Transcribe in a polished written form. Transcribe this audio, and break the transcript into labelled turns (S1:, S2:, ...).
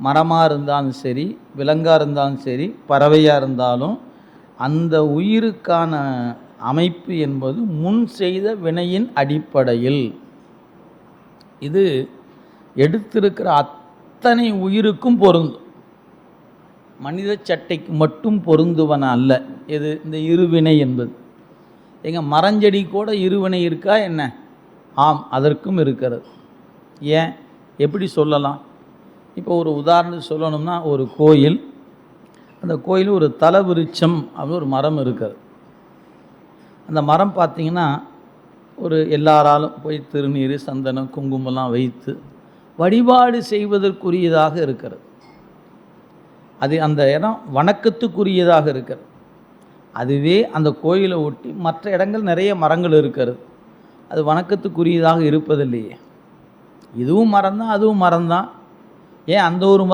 S1: மரமாக இருந்தாலும் சரி, விலங்காக இருந்தாலும் சரி, பறவையாக இருந்தாலும் அந்த உயிருக்கான அமைப்பு என்பது முன் செய்த வினையின் அடிப்படையில். இது எடுத்திருக்கிற அத்தனை உயிருக்கும் பொருந்தும். மனித சட்டைக்கு மட்டும் பொருந்துவன அல்ல. இது இந்த இருவினை என்பது. மரஞ்செடி கூட இருவினை இருக்கா என்ன? ஆம், அதற்கும் இருக்கிறது. ஏன், எப்படி சொல்லலாம்? இப்போ ஒரு உதாரணத்துக்கு சொல்லணும்னா, ஒரு கோயில், அந்த கோயில் ஒரு தலவிருட்சம் அப்படின்னு ஒரு மரம் இருக்குது. அந்த மரம் பார்த்திங்கன்னா ஒரு எல்லாராலும் போய் திருநீர், சந்தனம், குங்குமம்லாம் வைத்து வழிபாடு செய்வதற்குரியதாக இருக்கிறது. அது அந்த இடம் வணக்கத்துக்குரியதாக இருக்கிறது. அதுவே அந்த கோயிலை ஒட்டி மற்ற இடங்கள் நிறைய மரங்கள் இருக்கிறது. அது வணக்கத்துக்குரியதாக இருப்பதில்லையே. இதுவும் மரம்தான், அதுவும் மரம்தான். ஏன் அந்த ஒரு